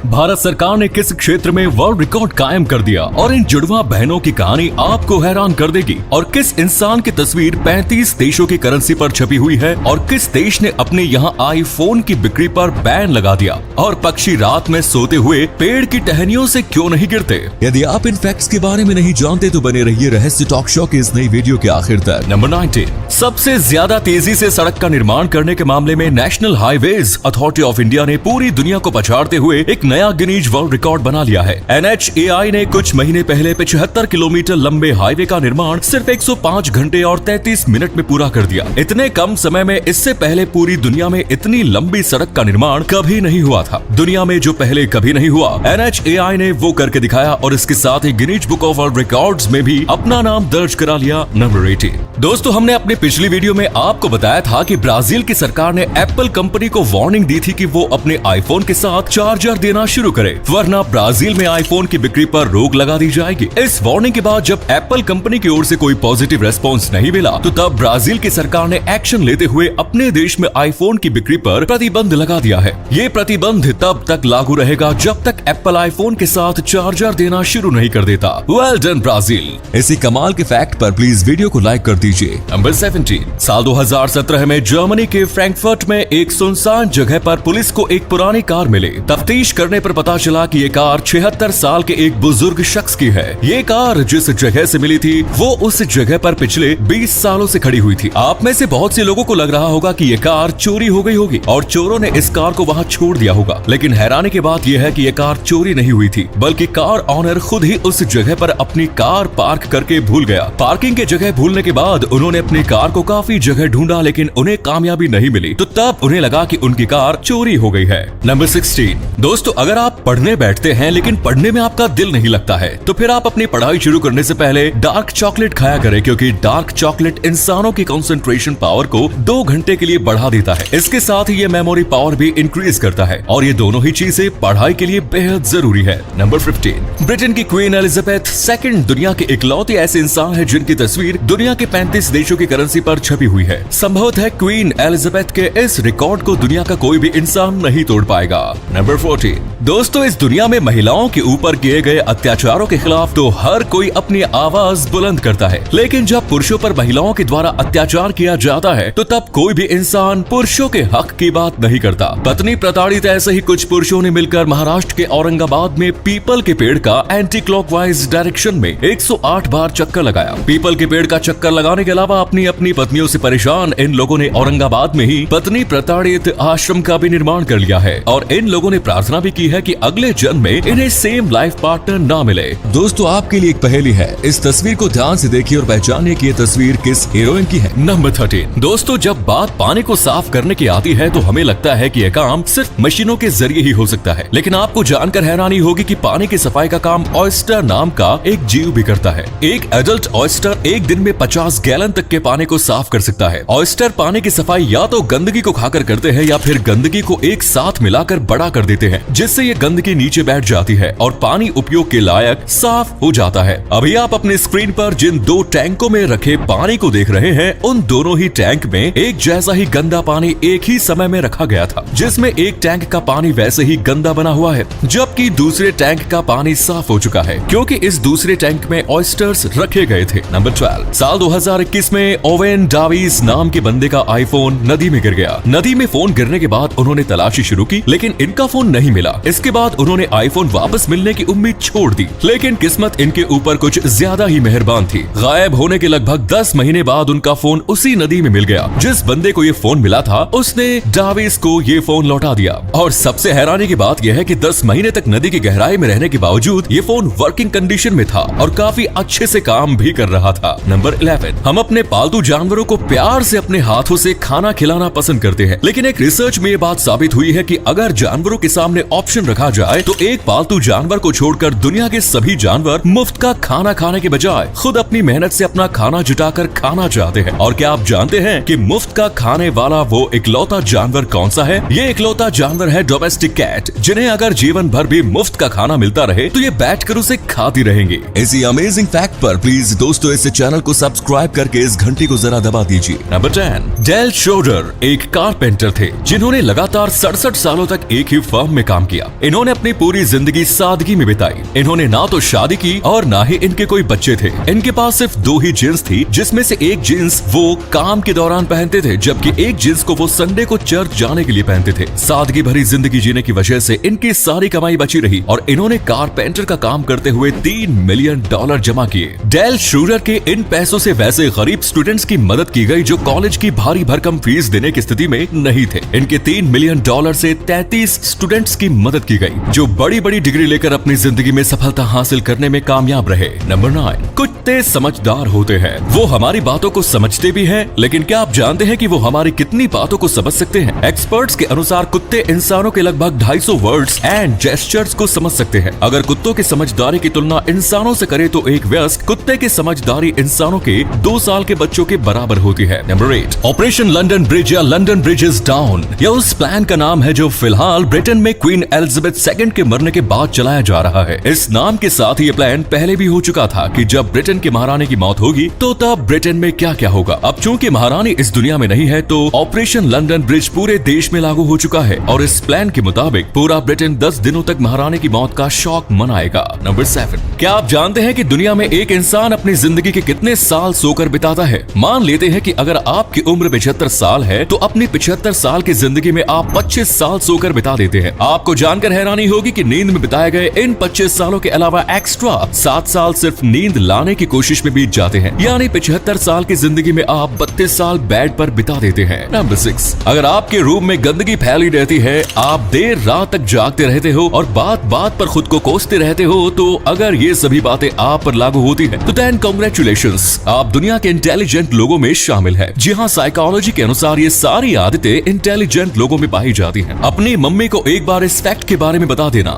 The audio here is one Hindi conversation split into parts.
भारत सरकार ने किस क्षेत्र में वर्ल्ड रिकॉर्ड कायम कर दिया और इन जुड़वा बहनों की कहानी आपको हैरान कर देगी। और किस इंसान की तस्वीर 35 देशों की करेंसी पर छपी हुई है और किस देश ने अपने यहाँ आईफोन की बिक्री पर बैन लगा दिया। और पक्षी रात में सोते हुए पेड़ की टहनियों से क्यों नहीं गिरते। यदि आप इन फैक्ट्स के बारे में नहीं जानते तो बने रहिए रहस्य टॉक शो की इस नई वीडियो के आखिर तक। नंबर 19, सबसे ज्यादा तेजी से सड़क का निर्माण करने के मामले में national highways authority of India ने पूरी दुनिया को पछाड़ते हुए एक नया गिनीज वर्ल्ड रिकॉर्ड बना लिया है। NHAI ने कुछ महीने पहले 75 किलोमीटर लंबे हाईवे का निर्माण सिर्फ 105 घंटे और 33 मिनट में पूरा कर दिया। इतने कम समय में इससे पहले पूरी दुनिया में इतनी लंबी सड़क का निर्माण कभी नहीं हुआ था। दुनिया में जो पहले कभी नहीं हुआ, NHAI ने वो करके दिखाया और इसके साथ ही Guinness book of world records में भी अपना नाम दर्ज करा लिया। नंबर 18, दोस्तों हमने अपनी पिछली वीडियो में आपको बताया था कि ब्राजील की सरकार ने एप्पल कंपनी को वार्निंग दी थी कि वो अपने आईफोन के साथ चार्जर देना शुरू करे, वरना ब्राजील में आईफोन की बिक्री पर रोक लगा दी जाएगी। इस वार्निंग के बाद जब एप्पल कंपनी की ओर से कोई पॉजिटिव रेस्पॉन्स नहीं मिला तो तब ब्राजील की सरकार ने एक्शन लेते हुए अपने देश में आईफोन की बिक्री पर प्रतिबंध लगा दिया है। ये प्रतिबंध तब तक लागू रहेगा जब तक एप्पल आईफोन के साथ चार्जर देना शुरू नहीं कर देता। Well done Brazil. इसी कमाल के फैक्ट पर प्लीज वीडियो को लाइक कर दीजिए। नंबर 17, साल 2017 में जर्मनी के फ्रैंकफर्ट में एक सुनसान जगह पर पुलिस को एक पुरानी कार मिली। तफ्तीश करने पर पता चला कि ये कार 76 साल के एक बुजुर्ग शख्स की है। ये कार जिस जगह से मिली थी वो उस जगह पर पिछले 20 सालों से खड़ी हुई थी। आप में से बहुत से लोगों को लग रहा होगा कि ये कार चोरी हो गई होगी और चोरों ने इस कार को वहाँ छोड़ दिया होगा, लेकिन हैरानी की बात यह है कि ये कार चोरी नहीं हुई थी, बल्कि कार ऑनर खुद ही उस जगह पर अपनी कार पार्क करके भूल गया। पार्किंग की जगह भूलने के बाद उन्होंने अपनी कार को काफी जगह ढूंढा, लेकिन उन्हें कामयाबी नहीं मिली, तो तब उन्हें लगा कि उनकी कार चोरी हो गई है। नंबर 16, दोस्तों अगर आप पढ़ने बैठते हैं लेकिन पढ़ने में आपका दिल नहीं लगता है तो फिर आप अपनी पढ़ाई शुरू करने से पहले डार्क चॉकलेट खाया करें, क्योंकि डार्क चॉकलेट इंसानों की कंसंट्रेशन पावर को 2 घंटे के लिए बढ़ा देता है। इसके साथ ही ये मेमोरी पावर भी इंक्रीज करता है और ये दोनों ही चीजें पढ़ाई के लिए बेहद जरूरी है। नंबर 15, ब्रिटेन की क्वीन एलिजाबेथ II दुनिया के इकलौते ऐसे इंसान है जिनकी तस्वीर दुनिया के 35 देशों की करेंसी पर छपी हुई है। संभवतः क्वीन एलिजाबेथ के इस रिकॉर्ड को दुनिया का कोई भी इंसान नहीं तोड़ पाएगा। नंबर 14, दोस्तों इस दुनिया में महिलाओं के ऊपर किए गए अत्याचारों के खिलाफ तो हर कोई अपनी आवाज बुलंद करता है, लेकिन जब पुरुषों पर महिलाओं के द्वारा अत्याचार किया जाता है तो तब कोई भी इंसान पुरुषों के हक की बात नहीं करता। पत्नी प्रताड़ित ऐसे ही कुछ पुरुषों ने मिलकर महाराष्ट्र के औरंगाबाद में पीपल के पेड़ का एंटी क्लॉकवाइज डायरेक्शन में 108 बार चक्कर लगाया। पीपल के पेड़ का चक्कर लगाने के अलावा अपनी अपनी पत्नियों से परेशान इन लोगों ने औरंगाबाद में ही पत्नी प्रताड़ित आश्रम का भी निर्माण कर लिया है और इन लोगों ने प्रार्थना भी की है कि अगले जन्म में इन्हें सेम लाइफ पार्टनर ना मिले। दोस्तों आपके लिए एक पहेली है, इस तस्वीर को ध्यान से देखिए और पहचानिए कि ये तस्वीर किस हीरोइन की है। नंबर 13, दोस्तों जब बात पानी को साफ करने की आती है तो हमें लगता है कि यह काम सिर्फ मशीनों के जरिए ही हो सकता है, लेकिन आपको जानकर हैरानी होगी कि पानी की सफाई का काम ऑयस्टर नाम का एक जीव भी करता है। एक एडल्ट ऑयस्टर एक दिन में 50 गैलन तक के पानी को साफ कर सकता है। ऑयस्टर पानी की सफाई या तो गंदगी को खाकर करते हैं या फिर गंदगी को एक साथ मिलाकर बड़ा कर देते हैं, जिससे ये गंदगी नीचे बैठ जाती है और पानी उपयोग के लायक साफ हो जाता है। अभी आप अपने स्क्रीन पर जिन 2 टैंकों में रखे पानी को देख रहे हैं, उन दोनों ही टैंक में एक जैसा ही गंदा पानी एक ही समय में रखा गया था, जिसमें एक टैंक का पानी वैसे ही गंदा बना हुआ है जबकि दूसरे टैंक का पानी साफ हो चुका है, क्योंकि इस दूसरे टैंक में ऑयस्टर्स रखे गए थे। नंबर 12, साल 2021 में ओवेन डाविस नाम के बंदे का आईफोन नदी में गिर गया। नदी में फोन गिरने के बाद उन्होंने तलाशी शुरू की, लेकिन इनका फोन नहीं मिला। इसके बाद उन्होंने आईफोन वापस मिलने की उम्मीद छोड़ दी, लेकिन किस्मत इनके ऊपर कुछ ज्यादा ही मेहरबान थी। गायब होने के लगभग 10 महीने बाद उनका फोन उसी नदी में मिल गया। जिस बंदे को ये फोन मिला था उसने डाविस को ये फोन लौटा दिया और सबसे हैरानी की बात यह है कि 10 महीने तक नदी की गहराई में रहने के बावजूद ये फोन वर्किंग कंडीशन में था और काफी अच्छे से काम भी कर रहा था। नंबर 11, हम अपने पालतू जानवरों को प्यार से अपने हाथों से खाना खिलाना पसंद करते हैं, लेकिन एक रिसर्च में ये बात साबित हुई है कि अगर जानवरों के सामने ऑप्शन रखा जाए तो एक पालतू जानवर को छोड़कर दुनिया के सभी जानवर मुफ्त का खाना खाने के बजाय खुद अपनी मेहनत से अपना खाना जुटाकर खाना चाहते हैं। और क्या आप जानते हैं कि मुफ्त का खाने वाला वो इकलौता जानवर कौन सा है? ये इकलौता जानवर है डोमेस्टिक कैट, जिन्हें अगर जीवन भर भी मुफ्त का खाना मिलता रहे तो ये बैठकर उसे खाती रहेंगी। इसी अमेजिंग फैक्ट पर प्लीज दोस्तों इस चैनल को सब्सक्राइब करके इस घंटी को जरा दबा दीजिए। नंबर 10, डेल शोडर एक कारपेंटर थे जिन्होंने लगातार 67 सालों तक एक ही फर्म में काम किया। किया। इन्होंने अपनी पूरी जिंदगी सादगी में बिताई। इन्होंने ना तो शादी की और ना ही इनके कोई बच्चे थे। इनके पास सिर्फ 2 ही जींस थी, जिसमें से एक जींस वो काम के दौरान पहनते थे, जबकि एक जींस को वो संडे को चर्च जाने के लिए पहनते थे। सादगी भरी जिंदगी जीने की वजह से इनकी सारी कमाई बची रही और इन्होंने कारपेंटर का काम करते हुए $3 मिलियन जमा किए। डेल श्रूरर के इन पैसों से वैसे गरीब स्टूडेंट्स की मदद की गई जो कॉलेज की भारी भरकम फीस देने की स्थिति में नहीं थे। इनके $3 मिलियन से 33 स्टूडेंट्स की मदद की गई जो बड़ी बड़ी डिग्री लेकर अपनी जिंदगी में सफलता हासिल करने में कामयाब रहे। नंबर 9, कुत्ते समझदार होते हैं। वो हमारी बातों को समझते भी हैं, लेकिन क्या आप जानते हैं कि वो हमारी कितनी बातों को समझ सकते हैं? एक्सपर्ट्स के अनुसार कुत्ते इंसानों के लगभग 250 वर्ड्स एंड जेस्चर्स को समझ सकते हैं। अगर कुत्तों की समझदारी की तुलना इंसानों से करे तो एक वयस्क कुत्ते की समझदारी इंसानों के 2 साल के बच्चों के बराबर होती है। नंबर 8, ऑपरेशन लंदन ब्रिज या लंदन ब्रिज इज डाउन। यह उस प्लान का नाम है जो फिलहाल ब्रिटेन में क्वीन एलिजाबेथ II के मरने के बाद चलाया जा रहा है। इस नाम के साथ ही ये प्लान पहले भी हो चुका था कि जब ब्रिटेन की महारानी की मौत होगी तो तब ब्रिटेन में क्या क्या होगा। अब चूंकि महारानी इस दुनिया में नहीं है तो ऑपरेशन लंदन ब्रिज पूरे देश में लागू हो चुका है और इस प्लान के मुताबिक पूरा ब्रिटेन 10 दिनों तक महारानी की मौत का शौक मनाएगा। नंबर 7, क्या आप जानते हैं कि दुनिया में एक इंसान अपनी जिंदगी के कितने साल सोकर बिताता है? मान लेते हैं कि अगर आपकी उम्र 75 साल है तो अपनी 75 साल की जिंदगी में आप 25 साल सोकर बिता देते हैं। आपको जानकर हैरानी होगी कि नींद में बिताए गए इन 25 सालों के अलावा एक्स्ट्रा 7 साल सिर्फ नींद लाने की कोशिश में बीत जाते हैं। यानी 75 साल की जिंदगी में आप 32 साल बेड पर बिता देते हैं। नंबर 6, अगर आपके रूम में गंदगी फैली रहती है, आप देर रात तक जागते रहते हो और बात बात पर खुद को कोसते रहते हो, तो अगर ये सभी बातें आप पर लागू होती है तो देन कांग्रेचुलेशंस, आप दुनिया के इंटेलिजेंट लोगों में शामिल है। जी हाँ, साइकोलॉजी के अनुसार ये सारी आदतें इंटेलिजेंट लोगों में पाई जाती हैं। अपनी मम्मी को एक बार इस फैक्ट के बारे में बता देना।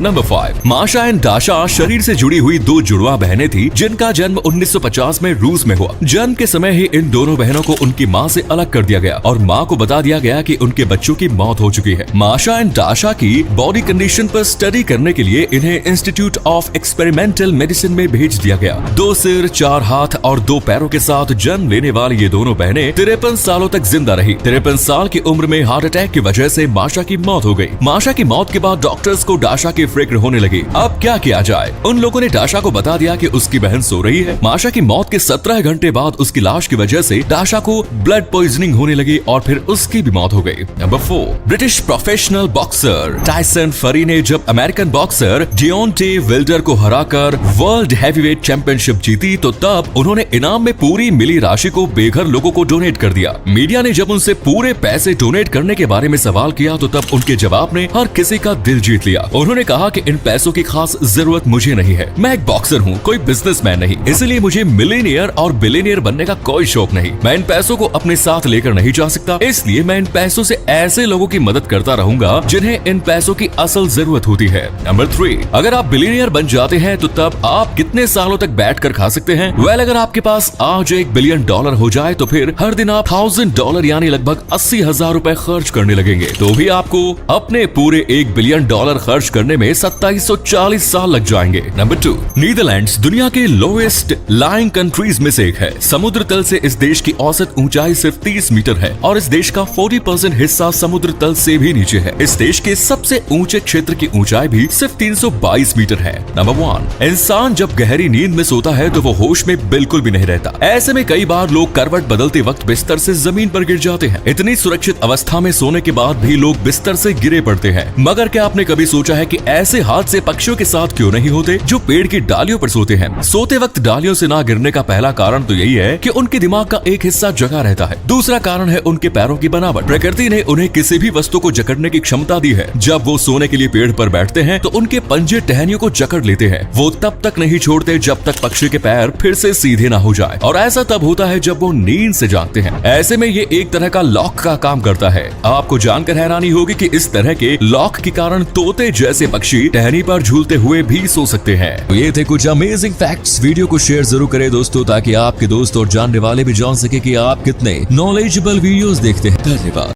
नंबर 5, माशा एंड दाशा शरीर से जुड़ी हुई 2 जुड़वा बहनें थी जिनका जन्म 1950 में रूस में हुआ। जन्म के समय ही इन दोनों बहनों को उनकी माँ से अलग कर दिया गया और माँ को बता दिया गया कि उनके बच्चों की मौत हो चुकी है। माशा एंड दाशा की बॉडी कंडीशन पर स्टडी करने के लिए इन्हें इंस्टीट्यूट ऑफ एक्सपेरिमेंटल मेडिसिन में भेज दिया गया। 2 सिर, 4 हाथ और 2 पैरों के साथ जन्म लेने वाली ये दोनों बहनें 53 सालों तक जिंदा रही। 53 साल की उम्र में हार्ट अटैक की वजह से माशा की मौत हो गई। माशा की मौत के बाद डॉक्टर्स को दाशा की फिक्र होने लगी। अब क्या किया जाए? उन लोगों ने दाशा को बता दिया कि उसकी बहन सो रही है। माशा की मौत के 17 घंटे बाद उसकी लाश की वजह से दाशा को ब्लड पॉइजनिंग होने लगी और फिर उसकी भी मौत हो गई। Number 4, British professional boxer Tyson फरी ने जब अमेरिकन बॉक्सर डियोंटे विल्डर को हराकर वर्ल्ड हैवीवेट चैंपियनशिप जीती तो तब उन्होंने इनाम में पूरी मिली राशि को बेघर लोगों को डोनेट कर दिया। मीडिया ने जब उनसे पूरे पैसे डोनेट करने के बारे में सवाल किया तो तब उनके जवाब ने हर किसी का दिल जीत लिया। उन्होंने कहा कि इन पैसों की खास जरूरत मुझे नहीं है, मैं एक बॉक्सर हूँ, कोई बिजनेसमैन नहीं, इसलिए मुझे मिलियनियर और बिलियनियर बनने का कोई शौक नहीं। मैं इन पैसों को अपने साथ लेकर नहीं जा सकता, इसलिए मैं इन पैसों से ऐसे लोगों की मदद करता रहूंगा जिन्हें इन पैसों की असल जरूरत होती है। नंबर 3, अगर आप बिलियनियर बन जाते हैं तो तब आप कितने सालों तक बैठ कर खा सकते हैं? अगर आप पास आज $1 बिलियन हो जाए तो फिर हर दिन आप $1000 यानी लगभग 80,000 रुपए खर्च करने लगेंगे, तो भी आपको अपने पूरे $1 बिलियन खर्च करने में 2740 साल लग जाएंगे। नंबर 2, नीदरलैंड्स दुनिया के लोएस्ट लाइंग कंट्रीज में से एक है। समुद्र तल से इस देश की औसत ऊंचाई सिर्फ 30 मीटर है और इस देश का 40% हिस्सा समुद्र तल से भी नीचे है। इस देश के सबसे ऊंचे क्षेत्र की ऊंचाई भी सिर्फ 322 मीटर है। नंबर 1, इंसान जब गहरी नींद में सोता है तो वो होश में बिल्कुल भी नहीं रहता। ऐसे में कई बार लोग करवट बदलते वक्त बिस्तर से जमीन पर गिर जाते हैं। इतनी सुरक्षित अवस्था में सोने के बाद भी लोग बिस्तर से गिरे पड़ते हैं। मगर क्या आपने कभी सोचा है कि ऐसे हादसे पक्षियों के साथ क्यों नहीं होते जो पेड़ की डालियों पर सोते हैं? सोते वक्त डालियों से ना गिरने का पहला कारण तो यही है कि उनके दिमाग का एक हिस्सा जगा रहता है। दूसरा कारण है उनके पैरों की बनावट। प्रकृति ने उन्हें किसी भी वस्तु को जकड़ने की क्षमता दी है। जब वो सोने के लिए पेड़ पर बैठते हैं तो उनके पंजे टहनियों को जकड़ लेते हैं। वो तब तक नहीं छोड़ते जब तक पक्षी के पैर फिर से सीधे ना हो जाए, और ऐसा तब होता है जब वो नींद से जागते हैं। ऐसे में ये एक तरह का लॉक का काम करता है। आपको जानकर हैरानी होगी कि इस तरह के लॉक के कारण तोते जैसे पक्षी टहनी पर झूलते हुए भी सो सकते हैं। तो ये थे कुछ अमेजिंग फैक्ट्स। वीडियो को शेयर जरूर करें दोस्तों, ताकि आपके दोस्त और जानने वाले भी जान सके कि आप कितने नॉलेजेबल वीडियोस देखते हैं। धन्यवाद।